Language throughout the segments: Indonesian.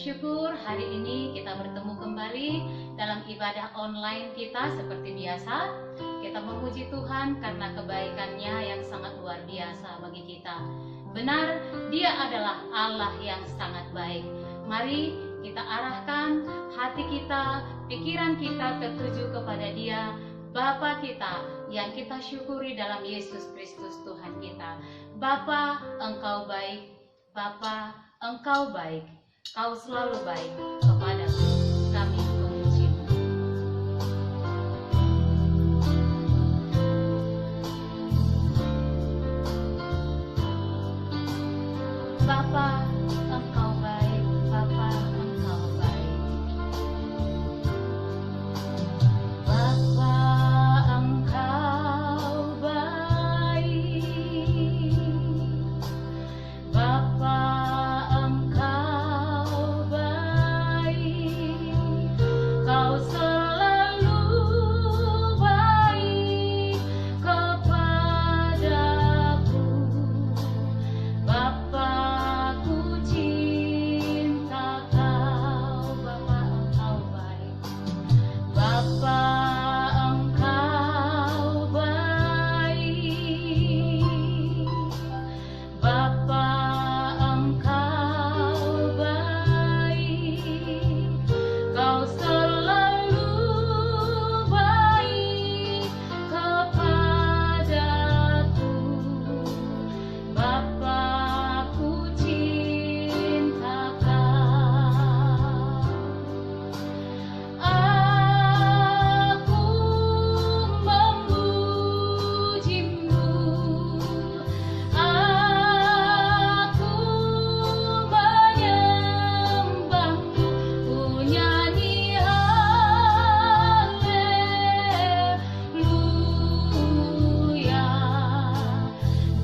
bersyukur hari ini kita bertemu kembali dalam ibadah online kita seperti biasa. Kita memuji Tuhan karena kebaikannya yang sangat luar biasa bagi kita. Benar, Dia adalah Allah yang sangat baik. Mari kita arahkan hati kita, pikiran kita tertuju kepada Dia, Bapa kita yang kita syukuri dalam Yesus Kristus Tuhan kita. Bapa, Engkau baik. Bapa, Engkau baik. Kau selalu baik kepadaku. Kami memuji-Mu. Bapa, Engkau baik. Bapa, Engkau baik. Bapa, Engkau baik. Bapa, Kau selalu baik kepadaku. Bapa, ku cinta Kau. Bapa, Engkau baik. Bapa, Engkau baik. Bapa, Engkau baik. Kau selalu baik kepadaku. Bapa, ku cinta Kau. Aku memuji-Mu. Aku menyembah-Mu. Ku nyanyi haleluya.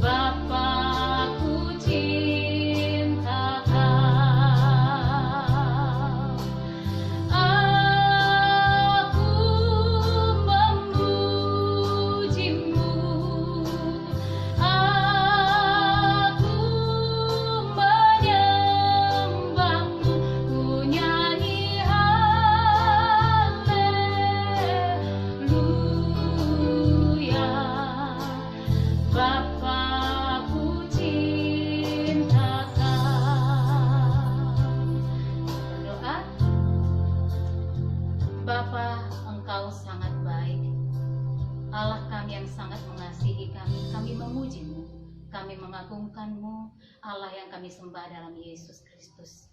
Bapa, ku cinta Kau. Aku memuji-Mu. Aku menyembah-Mu. Ku nyanyi haleluya. Bapa, ku cinta Kau. Berdoa. Bapa, Engkau sangat baik. Allah kami yang sangat mengasihi kami memuji-Mu, kami mengagungkan-Mu, Allah yang kami sembah dalam Yesus Kristus.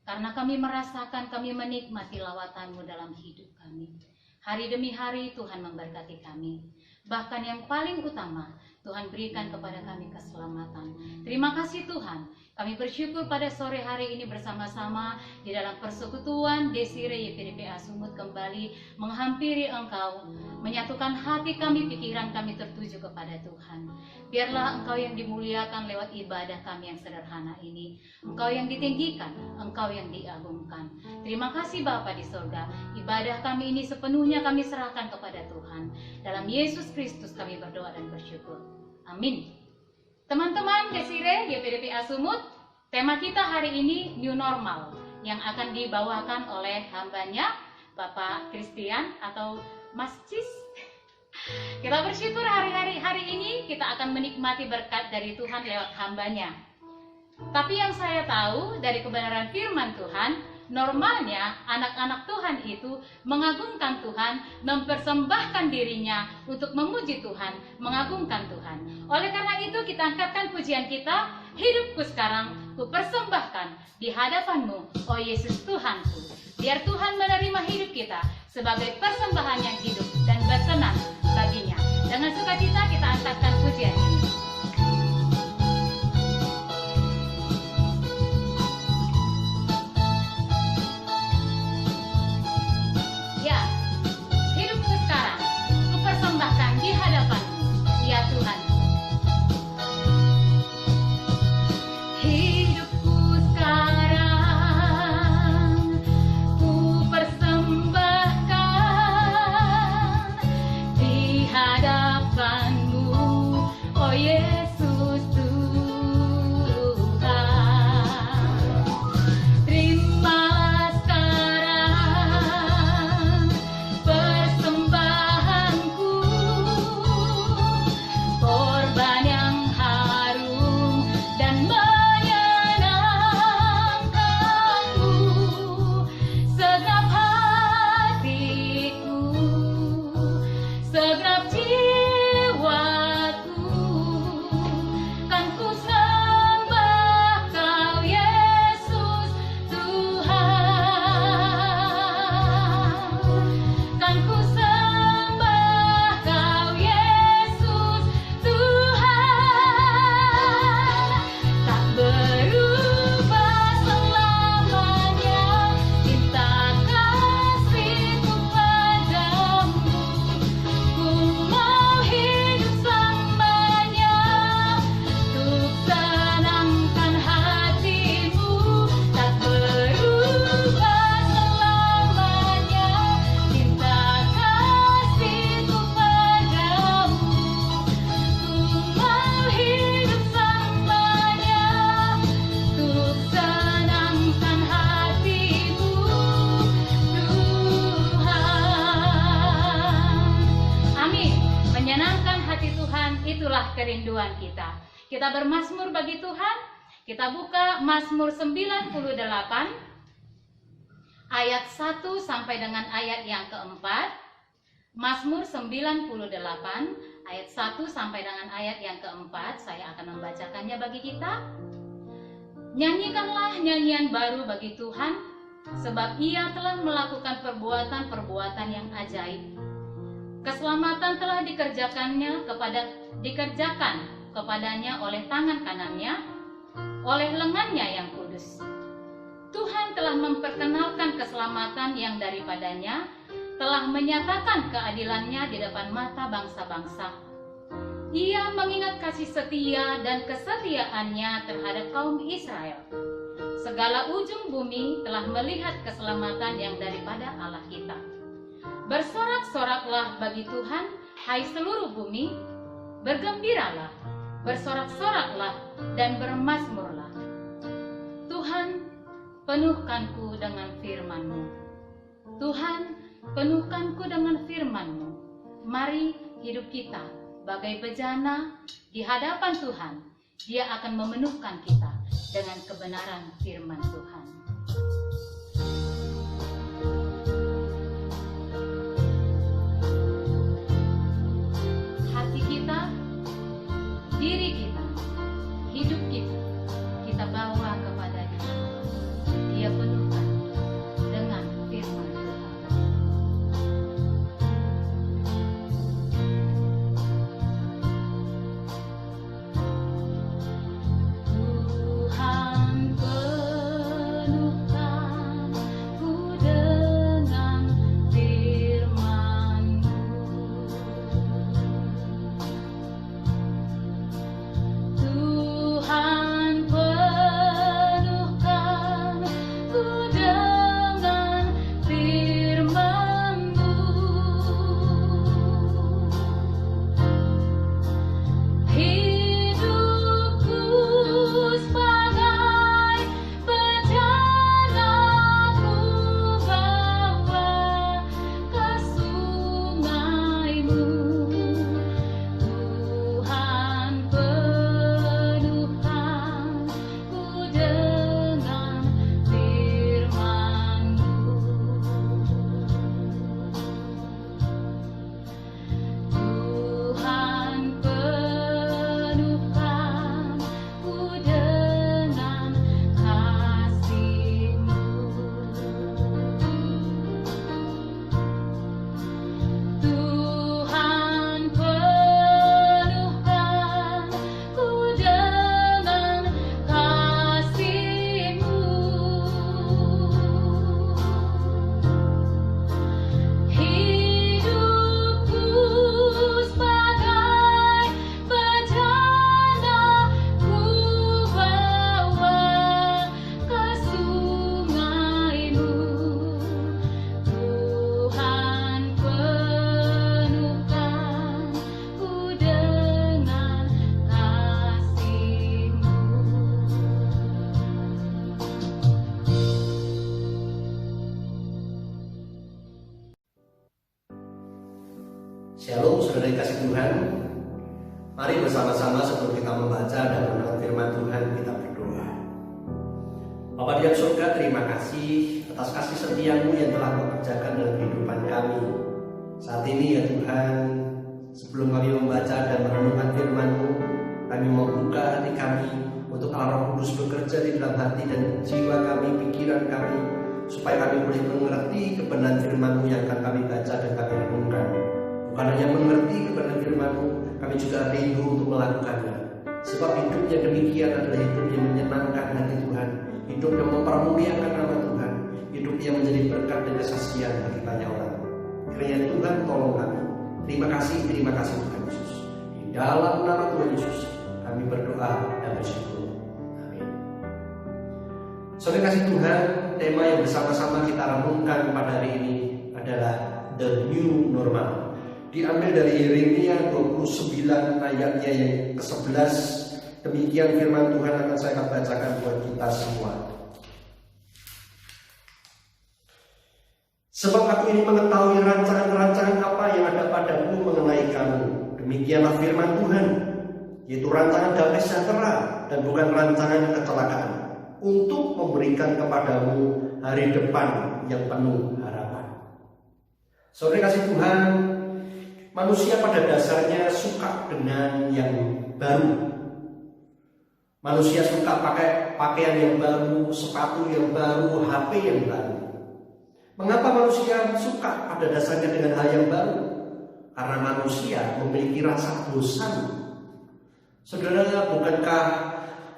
Karena kami merasakan, kami menikmati lawatan-Mu dalam hidup kami. Hari demi hari Tuhan memberkati kami. Bahkan yang paling utama, Tuhan berikan kepada kami keselamatan. Terima kasih Tuhan. Kami bersyukur pada sore hari ini bersama-sama di dalam persekutuan Desire YPDPA Sumut kembali menghampiri Engkau, menyatukan hati kami, pikiran kami tertuju kepada Tuhan. Biarlah Engkau yang dimuliakan lewat ibadah kami yang sederhana ini. Engkau yang ditinggikan, Engkau yang diagungkan. Terima kasih Bapa di surga. Ibadah kami ini sepenuhnya kami serahkan kepada Tuhan. Dalam Yesus Kristus kami berdoa dan bersyukur. Amin. Teman-teman Desire YPDPA Sumut, tema kita hari ini New Normal yang akan dibawakan oleh hambanya Bapak Christian atau Mas Cis. Kita bersyukur hari ini kita akan menikmati berkat dari Tuhan lewat hambanya. Tapi yang saya tahu dari kebenaran firman Tuhan, normalnya anak-anak Tuhan itu mengagungkan Tuhan, mempersembahkan dirinya untuk memuji Tuhan, mengagungkan Tuhan. Oleh karena itu kita angkatkan pujian kita, hidupku sekarang ku persembahkan di hadapan-Mu, oh Yesus Tuhanku. Biar Tuhan menerima hidup kita sebagai persembahan yang hidup dan berkenan baginya. Dengan sukacita kita angkatkan pujian ini. Di hadapan-Mu, ya Tuhan. Hidupku sekarang ku persembahkan di hadapan-Mu, oh itulah kerinduan kita. Kita bermazmur bagi Tuhan. Kita buka Mazmur 98 ayat 1 sampai dengan ayat yang keempat. Mazmur 98 ayat 1 sampai dengan ayat yang keempat. Saya akan membacakannya bagi kita. Nyanyikanlah nyanyian baru bagi Tuhan, sebab Ia telah melakukan perbuatan-perbuatan yang ajaib. Keselamatan telah dikerjakan kepadanya oleh tangan kanannya, oleh lengannya yang kudus. Tuhan telah memperkenalkan keselamatan yang daripadanya, telah menyatakan keadilannya di depan mata bangsa-bangsa. Ia mengingat kasih setia dan kesetiaannya terhadap kaum Israel. Segala ujung bumi telah melihat keselamatan yang daripada Allah kita. Bersorak-soraklah bagi Tuhan, hai seluruh bumi. Bergembiralah, bersorak-soraklah dan bermazmurlah. Tuhan, penuhkanku dengan firman-Mu. Tuhan, penuhkanku dengan firman-Mu. Mari hidup kita bagai bejana di hadapan Tuhan. Dia akan memenuhkan kita dengan kebenaran firman Tuhan. Hati kita, diri kita, hidup kita, kita bawa kepada Dia. Dia penuhkan dengan firman Tuhan. Tuhan penuhkanku dengan firman-Mu. Tuhan penuhkanku dengan firman-Mu. Hidupku sebagai bejana ku bawa ke sungai-Mu. Tuhan penuhkanku dengan firman-Mu. Tuhan penuhkanku dengan kasih-Mu. Tuhan penuhkanku dengan kasih-Mu. Hidupku sebagai bejana ku bawa ke sungai-Mu. Tuhan penuhkanku dengan kasih-Mu. Shalom, saudara yang kasih Tuhan. Mari bersama-sama sebelum kita membaca dan mendengar firman Tuhan, kita berdoa. Bapa di dalam surga, terima kasih atas kasih setia-Mu yang telah Kau kerjakan dalam kehidupan kami. Saat ini ya Tuhan, sebelum kami membaca dan merenungkan firman-Mu, kami mau buka hati kami untuk Allah Roh Kudus bekerja di dalam hati dan jiwa kami, pikiran kami, supaya kami boleh mengerti kebenaran firman-Mu yang akan kami baca dan kami renungkan. Bukan hanya mengerti kebenaran firman-Mu, kami juga rindu untuk melakukannya. Sebab hidup yang demikian adalah hidup yang menyenangkan hati Tuhan, hidup yang mempermuliakan nama Tuhan, hidup yang menjadi berkat dan kesaksian bagi banyak orang. Kiranya Tuhan tolong kami. Terima kasih Tuhan Yesus. Di dalam nama Tuhan Yesus kami berdoa dan bersyukur. Amin. Saudara kasih Tuhan, tema yang bersama-sama kita renungkan pada hari ini adalah The New Normal. Diambil dari Yeremia 29 ayatnya yang ke-11. Demikian firman Tuhan akan saya bacakan buat kita semua. Sebab aku ini mengetahui rancangan-rancangan apa yang ada padamu mengenai kamu. Demikianlah firman Tuhan. yaitu rancangan damai sejahtera dan bukan rancangan kecelakaan, untuk memberikan kepadamu hari depan yang penuh harapan. Saudara kasih Tuhan, manusia pada dasarnya suka dengan yang baru. Manusia suka pakai pakaian yang baru, sepatu yang baru, HP yang baru. Mengapa manusia suka pada dasarnya dengan hal yang baru? Karena manusia memiliki rasa bosan. Saudara, bukankah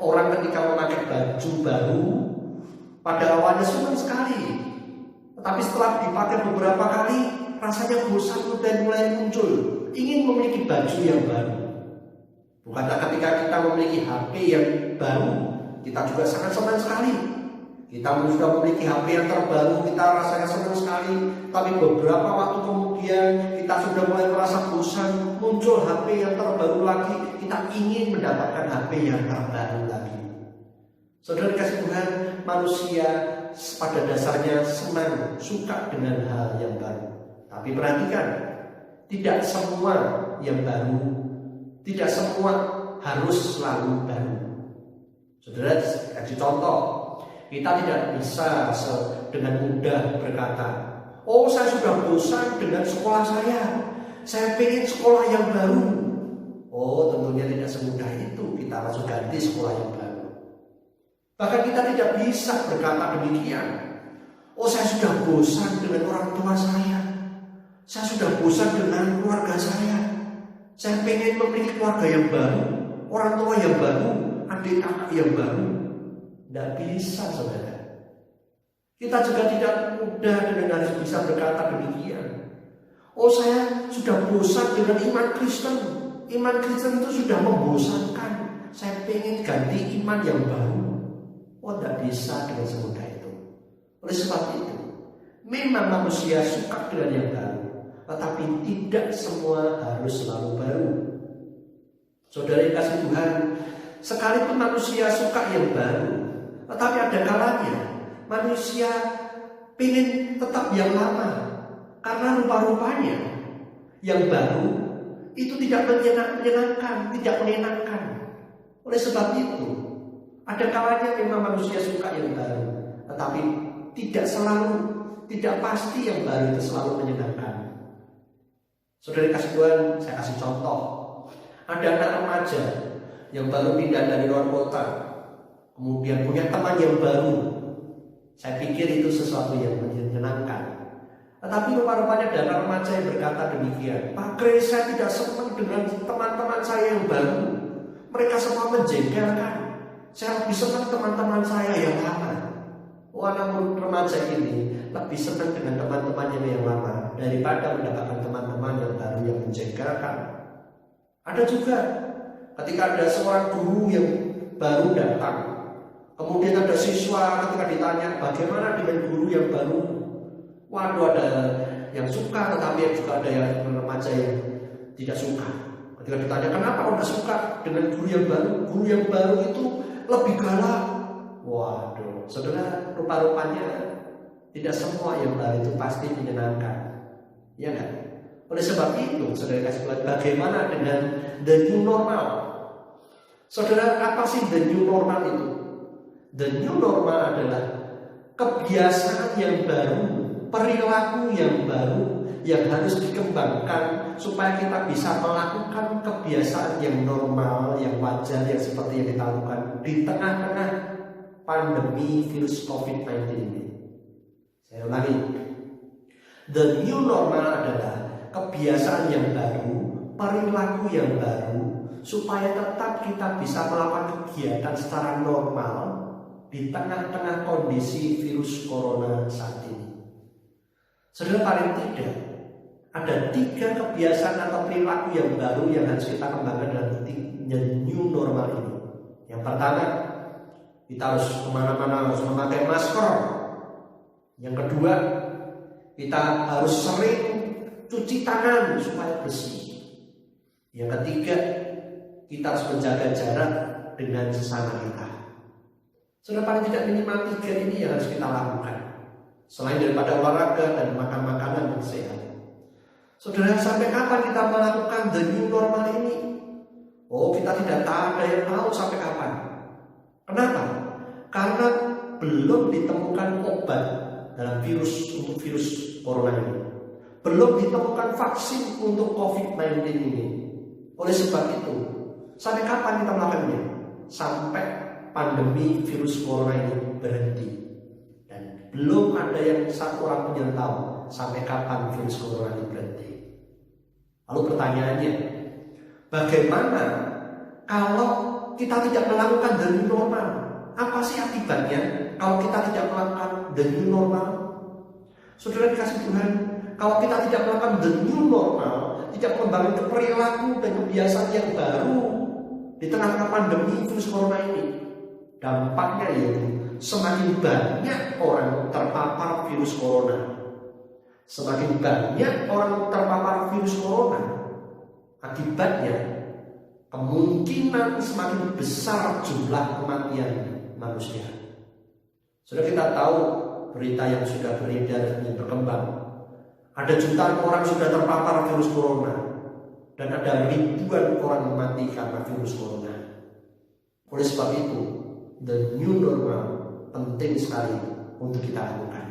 orang ketika memakai baju baru pada awalnya senang sekali, tetapi setelah dipakai beberapa kali rasanya bosan dan mulai muncul ingin memiliki baju yang baru? Bukankah ketika kita memiliki HP yang baru kita juga sangat senang sekali? Kita sudah memiliki HP yang terbaru, kita rasanya senang sekali. Tapi beberapa waktu kemudian kita sudah mulai merasa bosan, muncul HP yang terbaru lagi, kita ingin mendapatkan HP yang terbaru lagi. Saudara kasih Tuhan, manusia pada dasarnya senang, suka dengan hal yang baru. Tapi perhatikan, tidak semua yang baru, tidak semua harus selalu baru. Saudara kasih contoh. Kita tidak bisa dengan mudah berkata, oh saya sudah bosan dengan sekolah saya pengen sekolah yang baru. Oh tentunya tidak semudah itu kita langsung ganti sekolah yang baru. Bahkan kita tidak bisa berkata demikian, oh saya sudah bosan dengan orang tua saya sudah bosan dengan keluarga saya pengen memiliki keluarga yang baru, orang tua yang baru, adik kakak yang baru. Tidak bisa, saudara. Kita juga tidak mudah dengan harus bisa berkata demikian. Oh saya sudah bosan dengan iman Kristen. Iman Kristen itu sudah membosankan. Saya pengen ganti iman yang baru. Oh tidak bisa dengan semudah itu. Oleh sebab itu, memang manusia suka dengan yang baru, tetapi tidak semua harus selalu baru. Saudara yang kasih Tuhan, sekalipun manusia suka yang baru, tetapi ada kalanya manusia ingin tetap yang lama, karena rupa-rupanya yang baru itu tidak menyenangkan, tidak menyenangkan. Oleh sebab itu, ada kalanya memang manusia suka yang baru, tetapi tidak selalu, tidak pasti yang baru itu selalu menyenangkan. Saudara kasih Tuhan, saya kasih contoh. Ada anak remaja yang baru pindah dari luar kota, kemudian punya teman yang baru. Saya pikir itu sesuatu yang menyenangkan. Tetapi rupa-rupanya ada anak remaja yang berkata demikian, Pak Kris, saya tidak senang dengan teman-teman saya yang baru. Mereka semua menjengkelkan. Saya lebih senang teman-teman saya yang lama. Wah, namun remaja ini lebih senang dengan teman-temannya yang lama daripada mendapatkan teman-teman yang baru yang menjengkelkan. Ada juga ketika ada seorang guru yang baru datang, kemudian ada siswa ketika ditanya bagaimana dengan guru yang baru. Waduh, ada yang suka, tetapi juga ada yang remaja yang tidak suka. Ketika ditanya kenapa kau tidak suka dengan guru yang baru? Guru yang baru itu lebih galak. Waduh, saudara, rupa-rupanya tidak semua yang baru itu pasti menyenangkan, ya kan? Oleh sebab itu, saudara kasih Tuhan, bagaimana dengan the new normal? Saudara, apa sih the new normal itu? The new normal adalah kebiasaan yang baru, perilaku yang baru yang harus dikembangkan supaya kita bisa melakukan kebiasaan yang normal, yang wajar, yang seperti yang kita lakukan di tengah-tengah pandemi virus COVID-19 ini. Saya ulangi, the new normal adalah kebiasaan yang baru, perilaku yang baru, supaya tetap kita bisa melakukan kegiatan secara normal di tengah-tengah kondisi virus corona saat ini. Saudara, paling tidak ada 3 kebiasaan atau perilaku yang baru yang harus kita kembangkan dalam new normal ini. Yang pertama, kita harus kemana-mana harus memakai masker. Yang kedua, kita harus sering cuci tangan supaya bersih. Yang ketiga, kita harus menjaga jarak dengan sesama kita. Saudara, paling tidak minimal 3 ini yang harus kita lakukan. Selain daripada olahraga dan makan makanan yang sehat. Saudara, sampai kapan kita melakukan the new normal ini? Oh, kita tidak ada yang tahu sampai kapan. Kenapa? Karena belum ditemukan obat dalam untuk virus corona ini. Belum ditemukan vaksin untuk COVID-19 ini. Oleh sebab itu, sampai kapan kita melakukannya? Sampai pandemi virus corona ini berhenti. Dan belum ada yang satu orang pun yang tahu sampai kapan virus corona ini berhenti. Lalu pertanyaannya, bagaimana kalau kita tidak melakukan the new normal? Apa sih akibatnya kalau kita tidak melakukan the new normal? Saudara dikasih Tuhan, kalau kita tidak melakukan the new normal, tidak membangun perilaku dan kebiasaan yang baru di tengah pandemi virus corona ini, dampaknya yaitu semakin banyak orang terpapar virus corona. Semakin banyak orang terpapar virus corona, akibatnya kemungkinan semakin besar jumlah kematian manusia. Sudah kita tahu berita yang sudah beredar dan berkembang. Ada jutaan orang sudah terpapar virus corona dan ada ribuan orang mati karena virus corona. Oleh sebab itu, the new normal penting sekali untuk kita lakukan.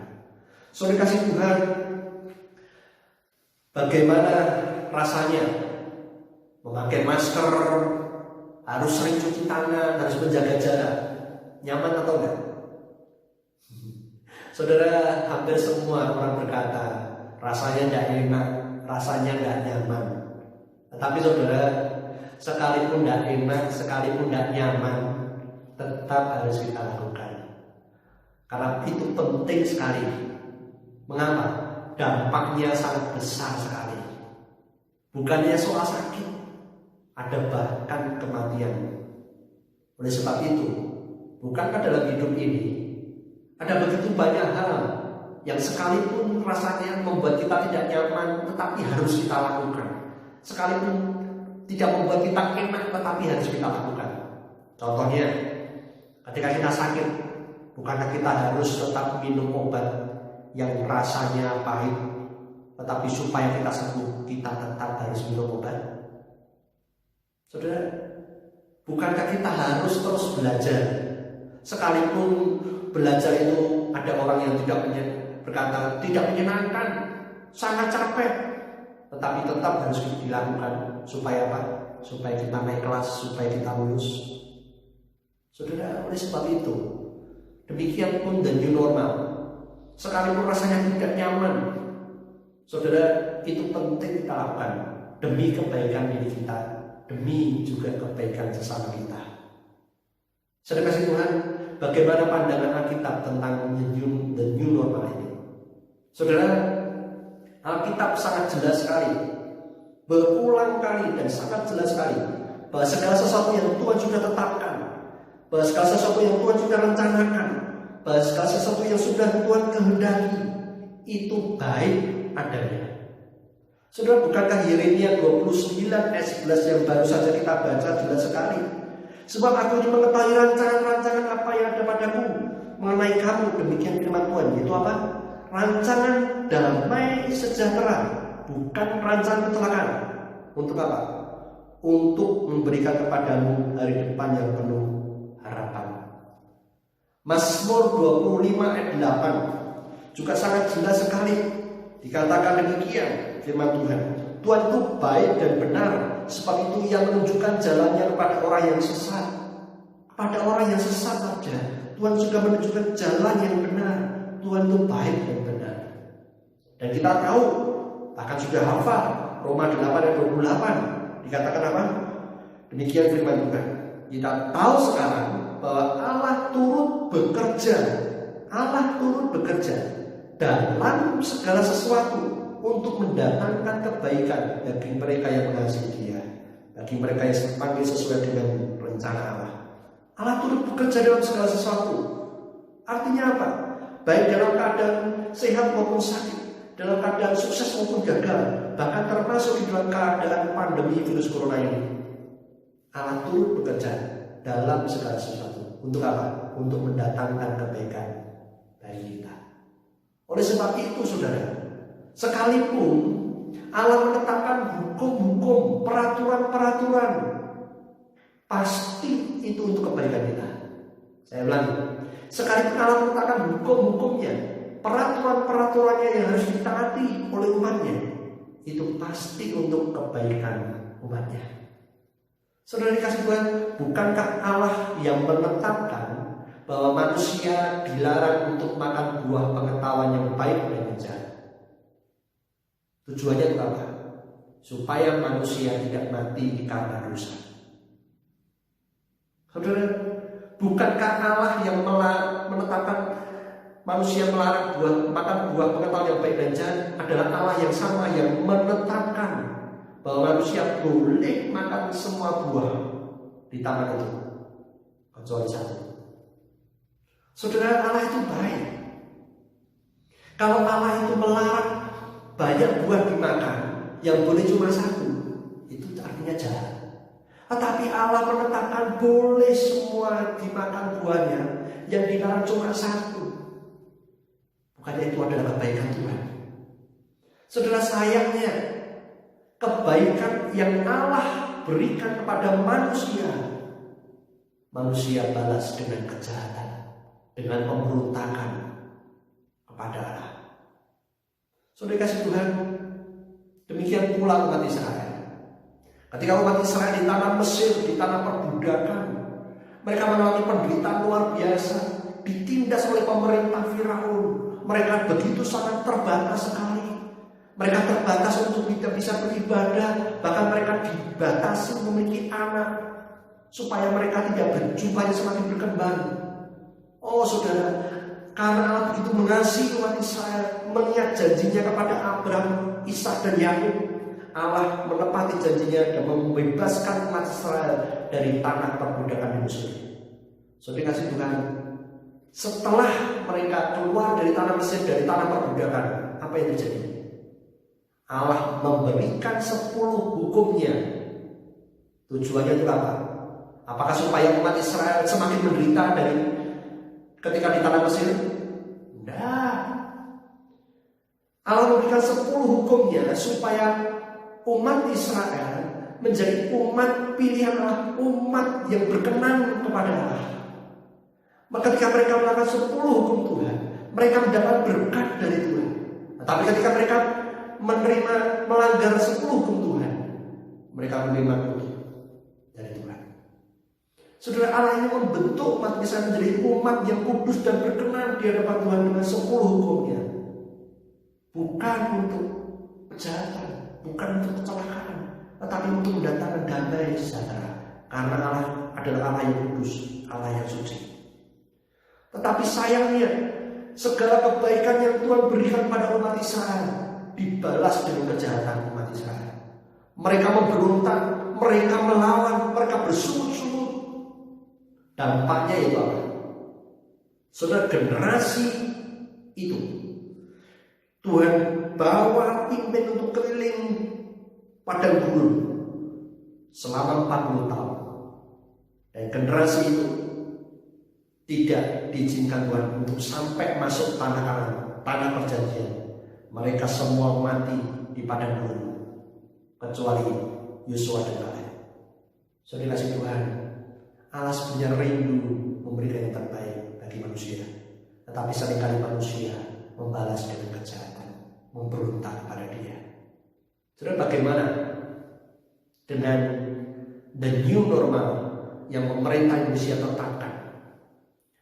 Saudara kasih Tuhan, bagaimana rasanya memakai masker, harus sering cuci tangan, harus menjaga jarak? Nyaman atau enggak? Saudara, hampir semua orang berkata rasanya tidak enak, rasanya tidak nyaman. Tetapi saudara, sekalipun tidak enak, sekalipun tidak nyaman, tetap harus kita lakukan. Karena itu penting sekali. Mengapa? Dampaknya sangat besar sekali. Bukannya soal sakit, ada bahkan kematian. Oleh sebab itu, bukankah dalam hidup ini ada begitu banyak hal yang sekalipun rasanya membuat kita tidak nyaman, tetapi harus kita lakukan. Sekalipun tidak membuat kita enak, tetapi harus kita lakukan. Contohnya, ketika kita sakit, bukankah kita harus tetap minum obat yang rasanya pahit, tetapi supaya kita sembuh, kita tetap harus minum obat? Saudara, bukankah kita harus terus belajar? Sekalipun belajar itu ada orang yang berkata tidak menyenangkan, sangat capek, tetapi tetap harus dilakukan. Supaya apa? Supaya kita naik kelas, supaya kita lulus. Saudara, oleh sebab itu, demikian pun the new normal. Sekalipun rasanya tidak nyaman, saudara, itu penting kita lakukan demi kebaikan diri kita, demi juga kebaikan sesama kita. Saudara kasih Tuhan, bagaimana pandangan Alkitab tentang the new normal ini? Saudara, Alkitab sangat jelas sekali, berulang kali dan sangat jelas sekali, bahwa segala sesuatu yang Tuhan sudah tetapkan, bahwa segala sesuatu yang Tuhan sudah rencanakan, bahwa segala sesuatu yang sudah Tuhan kehendaki, itu baik adanya. Saudara, bukankah Yeremia 29 ayat 11 yang baru saja kita baca jelas sekali? Sebab aku ini mengetahui rancangan-rancangan apa yang ada padamu mengenai kamu, demikian firman Tuhan. Itu apa? Rancangan damai sejahtera, bukan rancangan kecelakaan. Untuk apa? Untuk memberikan kepadamu hari depan yang penuh harapan. Mazmur 25 ayat 8 juga sangat jelas sekali dikatakan demikian firman Tuhan. Tuhan itu baik dan benar, sebab itu Ia menunjukkan jalannya kepada orang yang sesat. Kepada orang yang sesat saja Tuhan juga menunjukkan jalan yang benar. Tuhan itu baik dan benar. Dan kita tahu, bahkan sudah hafal Roma 8 ayat 28, dikatakan apa? Demikian firman Tuhan. Kita tahu sekarang bahwa Allah turut bekerja dalam segala sesuatu untuk mendatangkan kebaikan bagi mereka yang mengasihi Dia, bagi mereka yang dipanggil sesuai dengan rencana Allah. Allah turut bekerja dalam segala sesuatu. Artinya apa? Baik dalam keadaan sehat maupun sakit, dalam keadaan sukses maupun gagal, bahkan termasuk di dalam keadaan pandemi virus corona ini. Allah turut bekerja dalam segala sesuatu. Untuk apa? Untuk mendatangkan kebaikan bagi kita. Oleh sebab itu, saudara, sekalipun Allah menetapkan hukum-hukum, peraturan-peraturan pasti itu untuk kebaikan kita. Saya ulangi, sekalipun Allah meletakkan hukum-hukumnya, peraturan-peraturannya yang harus ditaati oleh umatnya, itu pasti untuk kebaikan umatnya. Saudara dikasih Tuhan, bukankah Allah yang menetapkan bahwa manusia dilarang untuk makan buah pengetahuan yang baik dan jahat? Tujuannya untuk apa? Supaya manusia tidak mati karena dosa. Saudara, bukankah Allah yang menetapkan manusia melarang makan buah pengetahuan yang baik dan jahat adalah Allah yang sama yang menetapkan bahwa manusia boleh makan semua buah di taman itu kecuali satu. Saudara, Allah itu baik. Kalau Allah itu melarang banyak buah dimakan, yang boleh cuma satu, itu artinya jahat. Tetapi Allah menetapkan boleh semua dimakan buahnya, yang dilarang cuma satu. Bukannya itu adalah kebaikan Tuhan? Saudara, sayangnya kebaikan yang Allah berikan kepada manusia, manusia balas dengan kejahatan, dengan pemberontakan kepada Allah. Saudara kasih Tuhan, demikian pula umat Israel. Ketika umat Israel di tanah Mesir, di tanah perbudakan, mereka mengalami penderitaan luar biasa, ditindas oleh pemerintah Firaun. Mereka begitu sangat terbatas sekali. Mereka terbatas untuk tidak bisa beribadah, bahkan mereka dibatasi memiliki anak supaya mereka tidak berjumpa semakin berkembang. Oh saudara, karena Allah begitu mengasihi umat Israel, mengingat janjinya kepada Abraham, Ishak dan Yakub, Allah menepati janjinya dan membebaskan umat Israel dari tanah perbudakan di Mesir. Saudara kasih Tuhan, setelah mereka keluar dari tanah Mesir, dari tanah perbudakan, apa yang terjadi? Allah memberikan 10 hukumnya. Tujuannya itu apa? Apakah supaya umat Israel semakin menderita dari ketika di tanah Mesir? Tidak. Allah memberikan 10 hukumnya supaya umat Israel menjadi umat pilihan Allah, umat yang berkenan kepada Allah. Maka ketika mereka melakukan 10 hukum Tuhan, mereka mendapat berkat dari Tuhan. Tapi ketika mereka melanggar 10 hukum Tuhan, mereka menerima kutuk dari Tuhan. Saudara, Allah ini membentuk umat Israel menjadi umat yang kudus dan berkenan di hadapan Tuhan dengan 10 hukumnya. Bukan untuk kejahatan, bukan untuk kecelakaan, tetapi untuk mendatangkan damai sejahtera. Karena Allah adalah Allah yang kudus, Allah yang suci. Tetapi sayangnya, segala kebaikan yang Tuhan berikan pada umat Israel dibalas dengan kejahatan umat Israel. Mereka memberontak, mereka melawan, mereka bersungut-sungut. Dampaknya itu apa? Saudara, generasi itu Tuhan bawa pimpin untuk keliling padang gurun selama 40 tahun. Dan generasi itu tidak diizinkan Tuhan untuk sampai masuk tanah Kanaan, tanah perjanjian. Mereka semua mati di padang gurun, kecuali Yosua dan Kaleb. Saudara kasih Tuhan, Allah sebenarnya rindu memberikan yang terbaik bagi manusia, tetapi seringkali manusia membalas dengan kejahatan, memberontak kepada Dia. Saudara, bagaimana dengan the new normal yang pemerintah Indonesia tetapkan?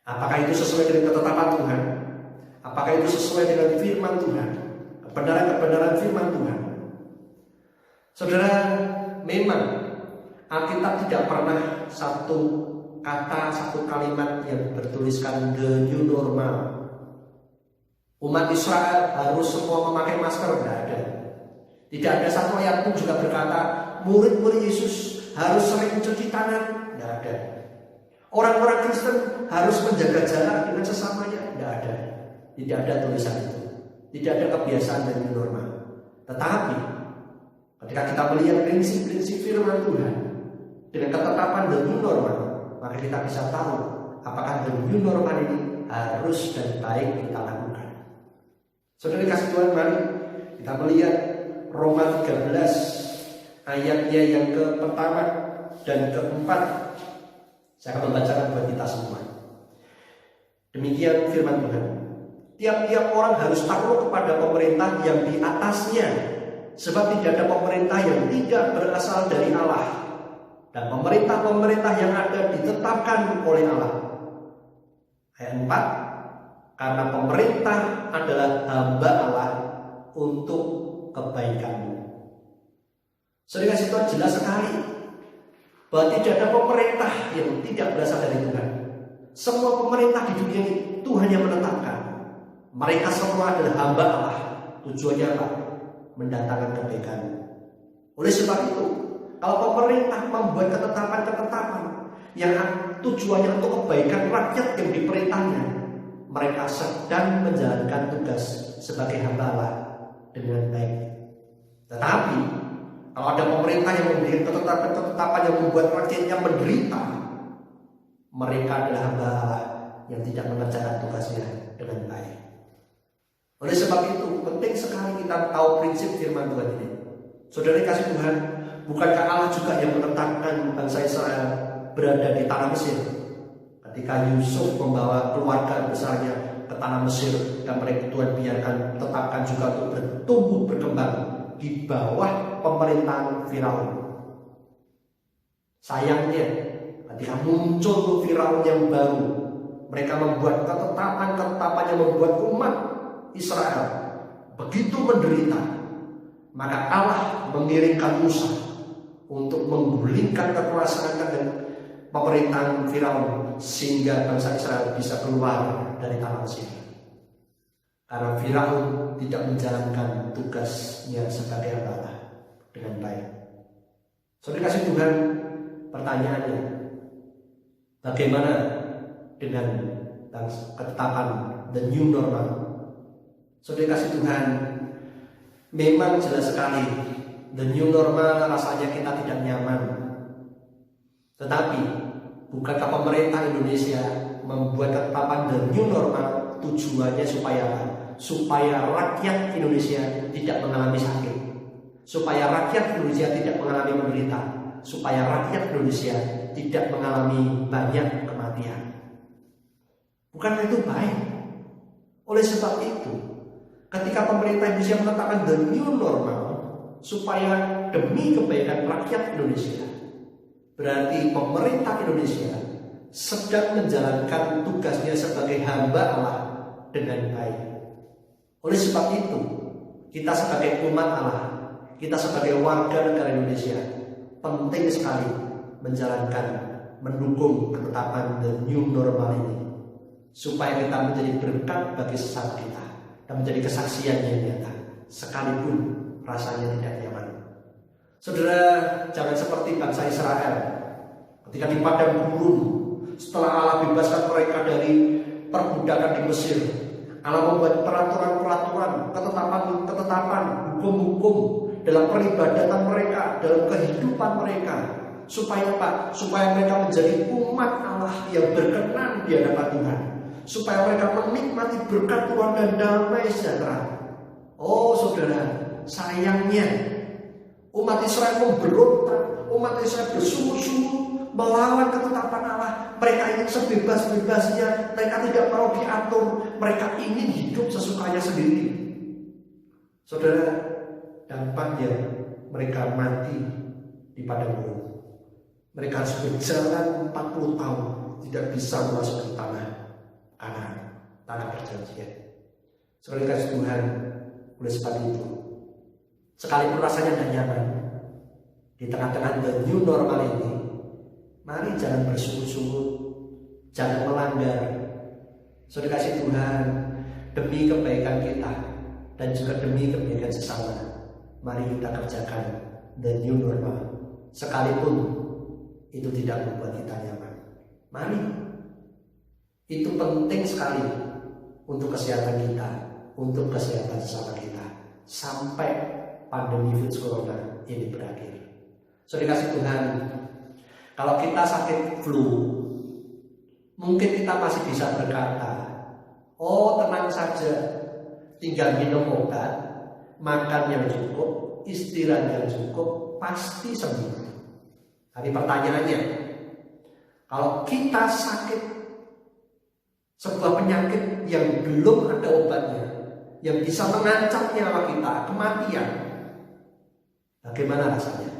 Apakah itu sesuai dengan ketetapan Tuhan? Apakah itu sesuai dengan firman Tuhan? Kebenaran-kebenaran firman Tuhan? Saudara, memang Alkitab tidak pernah satu kata, satu kalimat yang bertuliskan the new normal. Umat Israel harus semua memakai masker, tidak ada. Tidak ada satu ayat pun juga berkata murid-murid Yesus harus sering mencuci tangan, tidak ada. Orang-orang Kristen harus menjaga jarak dengan sesamanya, tidak ada. Tidak ada tulisan itu. Tidak ada kebiasaan dan new normal. Tetapi ketika kita melihat prinsip-prinsip firman Tuhan dengan ketetapan the new normal, maka kita bisa tahu apakah the new normal ini harus dan baik kita lakukan. Saudara kasih Tuhan, mari kita melihat Roma 13 ayatnya yang ke pertama. dan keempat, saya akan membacakan buat kita semua. Demikian firman Tuhan. Tiap-tiap orang harus takluk kepada pemerintah yang di atasnya, sebab tidak ada pemerintah yang tidak berasal dari Allah, dan pemerintah-pemerintah yang ada ditetapkan oleh Allah. Ayat 4, karena pemerintah adalah hamba Allah untuk kebaikanmu. Saudara kasih Tuhan, jelas sekali bahwa tidak ada pemerintah yang tidak berasal dari Tuhan. Semua pemerintah di dunia ini Tuhan yang menetapkan. Mereka semua adalah hamba Allah. Tujuannya apa? Mendatangkan kebaikan. Oleh sebab itu, kalau pemerintah membuat ketetapan-ketetapan yang tujuannya untuk kebaikan rakyat yang diperintahnya, mereka sedang menjalankan tugas sebagai hamba Allah dengan baik. Tetapi kalau ada pemerintah yang membuat ketetapan-ketetapan yang membuat rakyatnya menderita, mereka adalah hamba Allah yang tidak mengerjakan tugasnya dengan baik. Oleh sebab itu, penting sekali kita tahu prinsip firman Tuhan ini. Saudara kasih Tuhan, bukankah Allah juga yang menetapkan bangsa Israel berada di tanah Mesir? Ketika Yusuf membawa keluarga besarnya ke tanah Mesir, dan mereka Tuhan biarkan tetapkan juga untuk bertumbuh berkembang di bawah pemerintahan Firaun. Sayangnya, ketika muncul Firaun yang baru, mereka membuat ketetapan-ketetapan yang membuat umat Israel begitu menderita. Maka Allah mengirimkan Musa untuk menggulingkan kekuasaan dan pemerintahan Firaun, sehingga bangsa Israel bisa keluar dari tanah Mesir. Karena Firaun tidak menjalankan tugasnya sebagai hamba Allah dengan baik. Saudara kasih Tuhan, pertanyaannya, bagaimana dengan ketetapan the new normal? Saudara kasih Tuhan, memang jelas sekali the new normal rasanya kita tidak nyaman. Tetapi bukankah pemerintah Indonesia membuat ketetapan the new normal tujuannya supaya apa? Supaya rakyat Indonesia tidak mengalami sakit, supaya rakyat Indonesia tidak mengalami menderita, supaya rakyat Indonesia tidak mengalami banyak kematian. Bukankah itu baik? Oleh sebab itu, ketika pemerintah Indonesia menetapkan the new normal supaya demi kebaikan rakyat Indonesia, berarti pemerintah Indonesia sedang menjalankan tugasnya sebagai hamba Allah dengan baik. Oleh sebab itu, kita sebagai umat Allah, kita sebagai warga negara Indonesia, penting sekali menjalankan, mendukung ketetapan the new normal ini, supaya kita menjadi berkat bagi sesama kita dan menjadi kesaksian yang nyata, sekalipun rasanya tidak nyaman. Saudara, jangan seperti bangsa Israel ketika di padang gurun, setelah Allah bebaskan mereka dari perbudakan di Mesir. Allah membuat peraturan-peraturan, ketetapan-ketetapan, hukum-hukum dalam peribadatan mereka, dalam kehidupan mereka, supaya apa? Supaya mereka menjadi umat Allah yang berkenan di hadapan Tuhan, supaya mereka menikmati berkat Tuhan dan damai sejahtera. Oh saudara, sayangnya umat Israel memberontak, umat Israel bersungguh-sungguh melawan ketetapan Allah. Mereka ingin sebebas-bebasnya, mereka tidak mau diatur, mereka ingin hidup sesukanya sendiri. Saudara, dampaknya mereka mati di padang gurun. Mereka harus berjalan 40 tahun, tidak bisa memasuki tanah Kanaan, tanah perjanjian. Saudara kasih Tuhan, oleh sebab itu, sekalipun rasanya tidak nyaman di tengah-tengah the new normal ini, mari jangan bersungut-sungut, jangan melanggar. Saudara kasih Tuhan, demi kebaikan kita dan juga demi kebaikan sesama, mari kita kerjakan the new normal, sekalipun itu tidak membuat kita nyaman. Mari, itu penting sekali untuk kesehatan kita, untuk kesehatan sesama kita, sampai pandemi virus corona ini berakhir. Saudara kasih Tuhan, kalau kita sakit flu, mungkin kita masih bisa berkata, oh tenang saja, tinggal minum obat, makan yang cukup, istirahat yang cukup, pasti sembuh. Tapi pertanyaannya, kalau kita sakit sebuah penyakit yang belum ada obatnya, yang bisa mengancam nyawa kita, kematian, bagaimana rasanya?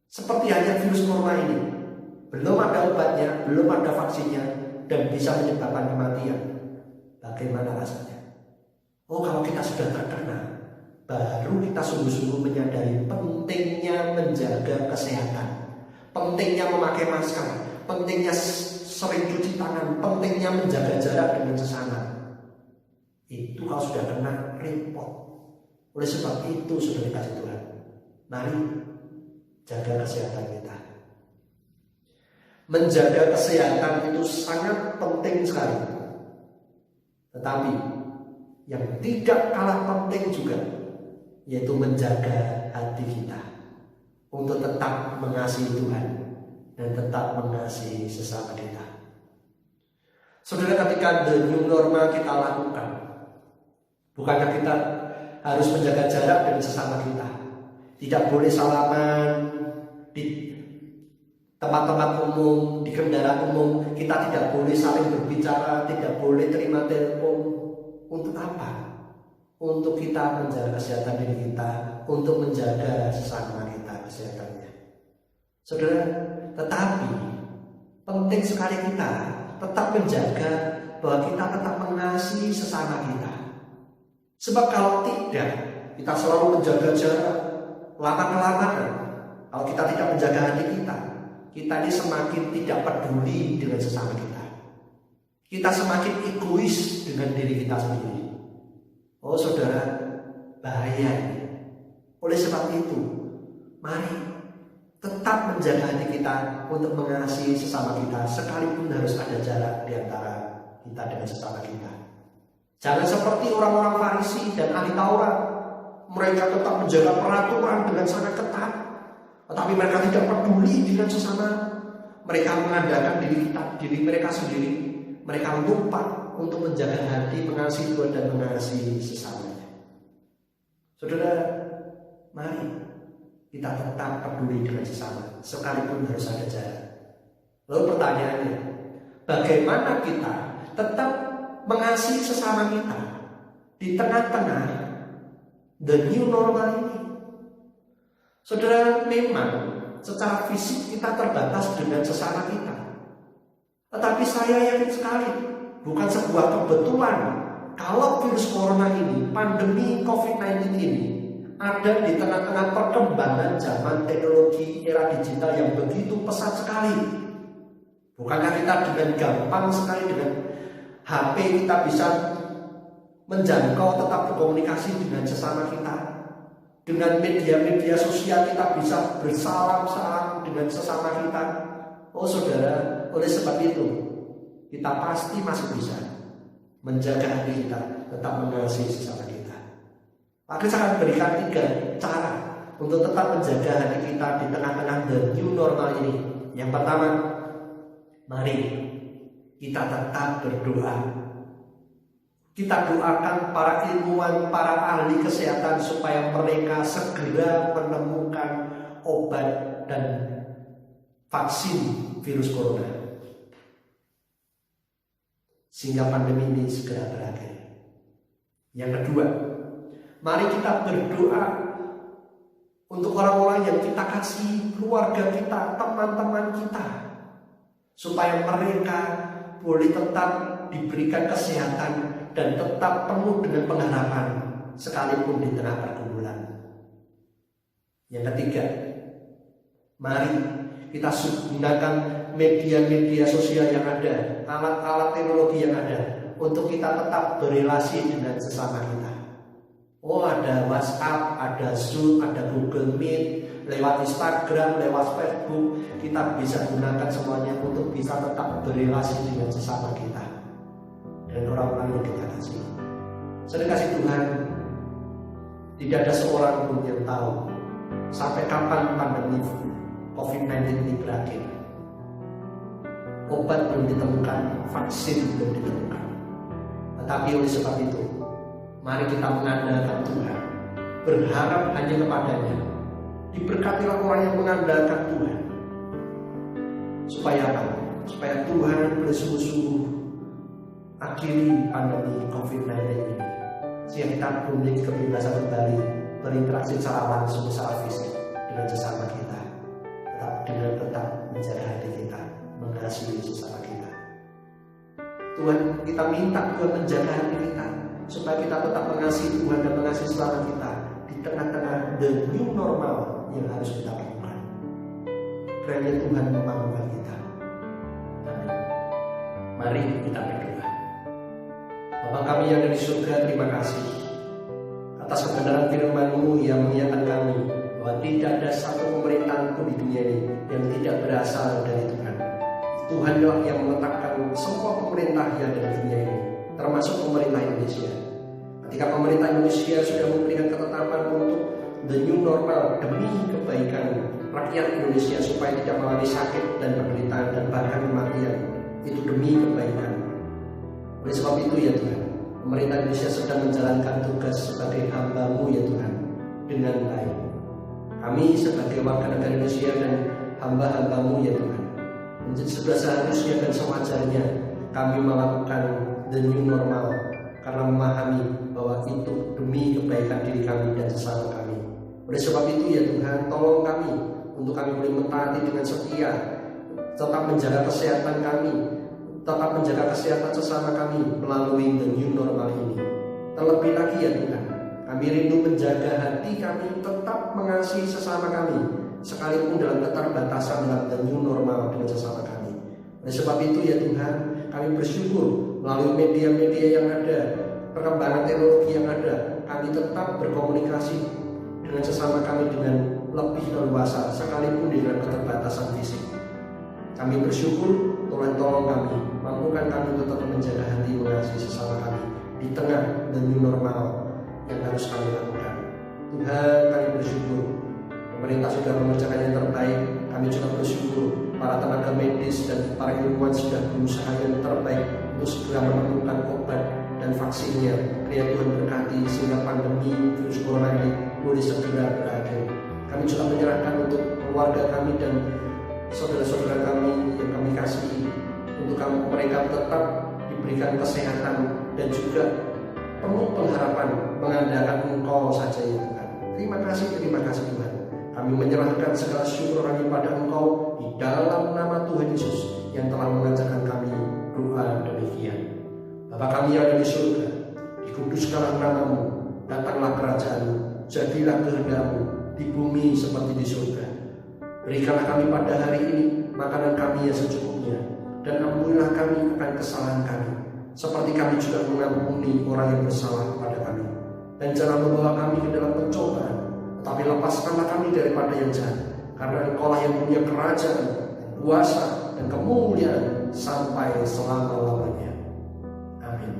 Seperti hanya virus corona ini, belum ada obatnya, belum ada vaksinnya, dan bisa menyebabkan kematian. Bagaimana rasanya? Oh, kalau kita sudah terkena, baru kita sungguh-sungguh menyadari pentingnya menjaga kesehatan, pentingnya memakai masker, pentingnya sering cuci tangan, pentingnya menjaga jarak dengan sesama. Itu kalau sudah kena, repot. Oleh sebab itu, saudara kasih Tuhan, mari jaga kesehatan kita. Menjaga kesehatan itu sangat penting sekali. Tetapi yang tidak kalah penting juga, yaitu menjaga hati kita untuk tetap mengasihi Tuhan dan tetap mengasihi sesama kita. Saudara, ketika the new normal kita lakukan, bukankah kita harus menjaga jarak dengan sesama kita? Tidak boleh salaman di tempat-tempat umum, di kendaraan umum, kita tidak boleh saling berbicara, tidak boleh terima telepon. Untuk apa? Untuk kita menjaga kesehatan diri kita, untuk menjaga sesama kita kesehatannya. Saudara, tetapi penting sekali kita tetap menjaga bahwa kita tetap mengasihi sesama kita. Sebab kalau tidak, kita selalu menjaga jarak, lama-kelamaan, kalau kita tidak menjaga hati kita ini semakin tidak peduli dengan sesama kita. Kita semakin egois dengan diri kita sendiri. Oh saudara, bahaya. Oleh sebab itu, mari tetap menjaga hati kita untuk mengasihi sesama kita, sekalipun harus ada jarak di antara kita dengan sesama kita. Jangan seperti orang-orang Farisi dan ahli Taurat. Mereka tetap menjaga peraturan dengan sangat ketat, tetapi mereka tidak peduli dengan sesama. Mereka mengandalkan diri mereka sendiri. Mereka lupa untuk menjaga hati, mengasihi Tuhan dan mengasihi sesamanya. Saudara, mari kita tetap peduli dengan sesama, sekalipun harus ada jarak. Lalu pertanyaannya, bagaimana kita tetap mengasihi sesama kita di tengah-tengah the new normal ini? Saudara, memang secara fisik kita terbatas dengan sesama kita. Tetapi saya yakin sekali, bukan sebuah kebetulan kalau virus corona ini, pandemi COVID-19 ini ada di tengah-tengah perkembangan zaman teknologi era digital yang begitu pesat sekali. Bukankah kita dengan gampang sekali dengan HP kita bisa menjangkau, tetap berkomunikasi dengan sesama kita. Dengan media-media sosial kita bisa bersalam-salam dengan sesama kita. Oh saudara, oleh sebab itu kita pasti masih bisa menjaga hati kita, tetap mengasihi sesama kita. Maka saya akan berikan 3 cara untuk tetap menjaga hati kita di tengah-tengah the new normal ini. Yang pertama, mari kita tetap berdoa. Kita doakan para ilmuwan, para ahli kesehatan supaya mereka segera menemukan obat dan vaksin virus corona, sehingga pandemi ini segera berakhir. Yang kedua, mari kita berdoa untuk orang-orang yang kita kasih, keluarga kita, teman-teman kita, supaya mereka boleh tetap diberikan kesehatan dan tetap penuh dengan pengharapan sekalipun di tengah pergumulan. Yang ketiga, mari kita gunakan media-media sosial yang ada, alat-alat teknologi yang ada, untuk kita tetap berelasi dengan sesama kita. Oh, ada WhatsApp, ada Zoom, ada Google Meet, lewat Instagram, lewat Facebook, kita bisa gunakan semuanya untuk bisa tetap berelasi dengan sesama kita dan orang-orang yang kita kasih. Saya kasih Tuhan, tidak ada seorang pun yang tahu sampai kapan pandemi COVID-19 ini berakhir. Obat belum ditemukan, vaksin belum ditemukan. Tetapi oleh sebab itu, mari kita mengandalkan Tuhan, berharap hanya kepadanya. Diberkatilah orang yang mengandalkan Tuhan, Supaya apa? Supaya Tuhan bersungguh-sungguh akhiri pandemi COVID-19 ini, sehingga kita memiliki kebebasan kembali berinteraksi secara langsung, secara fisik dengan sesama kita, dengan tetap menjaga hati kita, mengasihi sesama kita. Tuhan, kita minta Tuhan menjaga hati kita, supaya kita tetap mengasihi Tuhan dan mengasihi sesama kita di tengah-tengah the new normal yang harus kita lakukan. Kiranya Tuhan memampukan kita. Amin. Mari kita berdoa. Bapa kami yang ada di surga, terima kasih atas kebenaran firman-Mu yang mengingatkan kami bahwa tidak ada satu pemerintahan pun di dunia ini yang tidak berasal dari Tuhan. Tuhanlah yang meletakkan semua pemerintah yang ada di dunia ini, termasuk pemerintah Indonesia. Ketika pemerintah Indonesia sudah memberikan ketetapan untuk the new normal demi kebaikan rakyat Indonesia supaya tidak mengalami sakit dan penderitaan dan bahkan kematian, itu demi kebaikan. Oleh sebab itu ya Tuhan, pemerintah Indonesia sedang menjalankan tugas sebagai hamba-Mu ya Tuhan dengan baik. Kami sebagai warga negara Indonesia dan hamba-hamba-Mu ya Tuhan, menjadi sudah seharusnya dan sewajarnya kami melakukan the new normal karena memahami bahwa itu demi kebaikan diri kami dan sesama kami. Oleh sebab itu ya Tuhan, tolong kami untuk kami boleh mentaati dengan setia, tetap menjaga kesehatan kami, tetap menjaga kesehatan sesama kami melalui the new normal ini. Terlebih lagi ya Tuhan, kami rindu menjaga hati kami tetap mengasihi sesama kami, sekalipun dalam keterbatasan dalam the new normal dengan sesama kami. Oleh sebab itu ya Tuhan, kami bersyukur melalui media-media yang ada, perkembangan teknologi yang ada, kami tetap berkomunikasi dengan sesama kami dengan lebih leluasa, sekalipun dengan keterbatasan fisik. Kami bersyukur, Tuhan tolong kami, mampukan kami untuk tetap menjaga hati mengasihi sesama kami di tengah the new normal yang harus kami lakukan. Tuhan, kami bersyukur pemerintah sudah mengerjakan yang terbaik. Kami juga bersyukur para tenaga medis dan para ilmuwan sudah berusaha yang terbaik untuk segera menemukan obat dan vaksinnya. Kiranya Tuhan berkati sehingga pandemi virus corona ini boleh segera berakhir. Kami juga menyerahkan untuk keluarga kami dan saudara-saudara kami yang kami kasihi, untuk mereka tetap diberikan kesehatan dan juga penuh pengharapan mengandalkan Engkau saja ya Tuhan. Terima kasih Tuhan. Kami menyerahkan segala syukur kami pada Engkau di dalam nama Tuhan Yesus yang telah mengajarkan kami doa demikian. Bapa kami yang ada di surga, dikuduskanlah nama-Mu, datanglah kerajaan-Mu, jadilah kehendak-Mu di bumi seperti di surga. Berikanlah kami pada hari ini makanan kami yang secukupnya, dan ampunilah kami akan kesalahan kami, seperti kami juga mengampuni orang yang bersalah kepada kami. Dan jangan membawa kami ke dalam pencobaan, tetapi lepaskanlah kami daripada yang jahat, karena Engkau-lah yang punya kerajaan, kuasa, dan kemuliaan sampai selama-lamanya. Amin.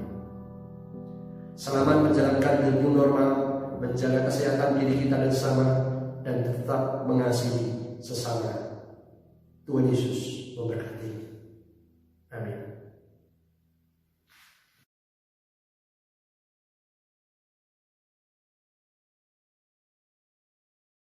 Selamat menjalankan the new normal, menjaga kesehatan diri kita dan sesama, dan tetap mengasihi sesama. Tuhan Yesus memberkati. Amin.